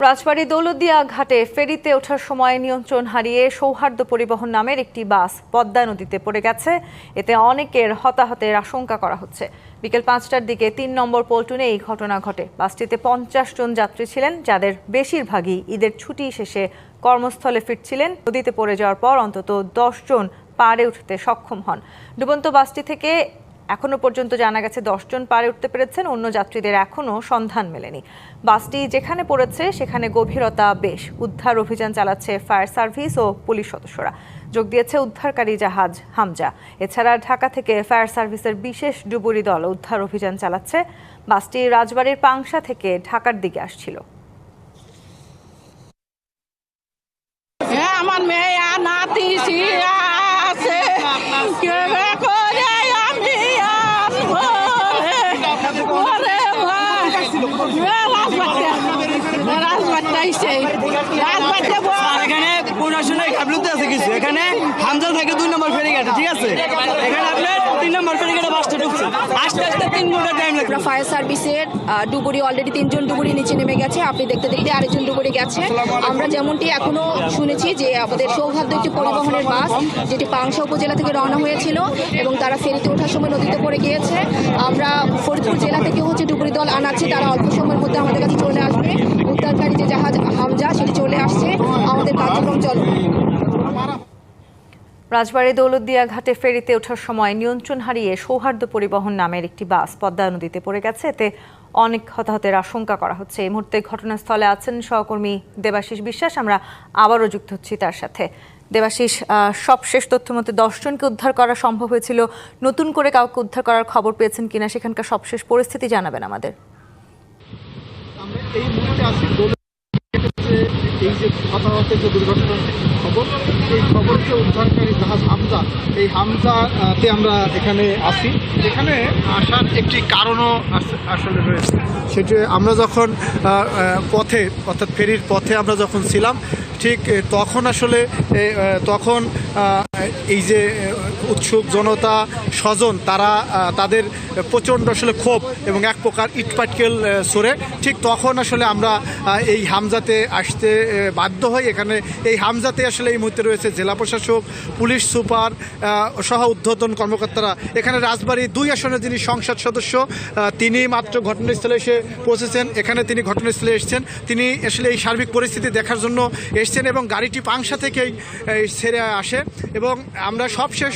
রাজবাড়ী দৌলতদিয়া ঘাটে ফেরিতে ওঠার সময় নিয়ন্ত্রণ হারিয়ে সৌহার্দ্য পরিবহন নামের একটি বাস পদ্মা নদীতে পড়ে গেছে। এতে অনেকের হতাহতের আশঙ্কা করা হচ্ছে। বিকেল ৫টার দিকে ৩ নম্বর পল্টনে এই ঘটনা ঘটে। বাসটিতে ৫০ জন যাত্রী ছিলেন, যাদের বেশিরভাগই ঈদের ছুটি শেষে কর্মস্থলে ফিরছিলেন। নদীতে পড়ে যাওয়ার পর অন্তত ১০ জন পাড়ে উঠতে সক্ষম হন। ডুবন্ত বাসটি থেকে এখনো পর্যন্ত জানা গেছে ১০ জন পাড়ে উঠতে পেরেছেন। অন্য যাত্রীদের এখনো সন্ধান মেলেনি। বাসটি যেখানে পড়েছে সেখানে গভীরতা বেশ। উদ্ধার অভিযান চালাচ্ছে ফায়ার সার্ভিস ও পুলিশ সদস্যরা। যোগ দিয়েছে উদ্ধারকারী জাহাজ হামজা। এছাড়া ঢাকা থেকে ফায়ার সার্ভিসের বিশেষ ডুবুরি দল উদ্ধার অভিযান চালাচ্ছে। বাসটি রাজবাড়ীর পাংশা থেকে ঢাকার দিকে আসছিল। আমার মেয়ে নাতি আছে এখানে প্রশাসনের গাফিলতি আছে কিছু। এখানে হামজা থেকে ২ নম্বর ফেরিঘাটে, ঠিক আছে, এখানে আপনার ৩ নম্বর ফেরিঘাটে বাসটা ঢুকছে, আস্তে আস্তে ৩ ঘন্টা টাইম লাগবে। ফায়ার সার্ভিসের ডুবুরি অলরেডি ৩ জন ডুবুরি নিচে নেমে গেছে। আপনি দেখতে দেখতে আরেকজন ডুবুরি গেছে। আমরা যেমনটি এখনো শুনেছি যে আমাদের সৌহার্দ্য একটি পরিবহনের বাস, যেটি পাংশা উপজেলা থেকে রওনা হয়েছিল এবং তারা ফেরিতে ওঠার সময় নদীতে পড়ে গিয়েছে। আমরা ফরিদপুর জেলা থেকে ডুবুরি দল আনাচ্ছি, তারা অল্প সময়ের মধ্যে আমাদের কাছে চলে আসবে। উদ্ধারকারী যে জাহাজ হামজা সেটি চলে আসছে। আমাদের কার্যক্রম চলবে। রাজবাড়ী দৌলতদিয়া ঘাটে ফেরিতে ওঠার সময় নিয়ন্ত্রণ হারিয়ে সৌহার্দ্য পরিবহন নামের একটি বাস পদ্মা নদীতে পড়ে গেছে। এতে অনেক হতাহতের আশঙ্কা করা হচ্ছে। এই মুহূর্তে ঘটনাস্থলে আছেন সহকর্মী দেবাশিস বিশ্বাস। আমরা আবারও যুক্ত হচ্ছি তার সাথে। দেবাশিস, সবশেষ তথ্য মতে ১০ জনকে উদ্ধার করা সম্ভব হয়েছিল। নতুন করে কাউকে উদ্ধার করার খবর পেয়েছেন কিনা, সেখানকার সবশেষ পরিস্থিতি জানাবেন আমাদের। এই মুহূর্তে আছি এই যে হতাহতের যে দুর্ঘটনার খবর, এই খবরকে উদ্ধারকারী জাহাজ হামজা, এই হামজাতে আমরা এখানে আসি। এখানে আসার একটি কারণও আসলে রয়েছে। সেটি আমরা যখন পথে, অর্থাৎ ফেরির পথে আমরা যখন ছিলাম, ঠিক তখন আসলে এই যে উৎসুক জনতা স্বজন, তারা তাদের প্রচণ্ড আসলে ক্ষোভ এবং এক প্রকার ইটপাটকেল সরে, ঠিক তখন আসলে আমরা এই হামজাতে আসতে বাধ্য হই। এখানে এই হামজাতে আসলে এই মুহূর্তে রয়েছে জেলা প্রশাসক, পুলিশ সুপার সহ ঊর্ধ্বতন কর্মকর্তারা। এখানে রাজবাড়ী ২ আসনের যিনি সংসদ সদস্য, তিনি মাত্র ঘটনাস্থলে এসে পৌঁছেছেন। এখানে তিনি ঘটনাস্থলে এসেছেন, তিনি আসলে এই সার্বিক পরিস্থিতি দেখার জন্য এসছেন এবং গাড়িটি পাংশা থেকেই ছেড়ে আসে। এবং আমরা সবশেষ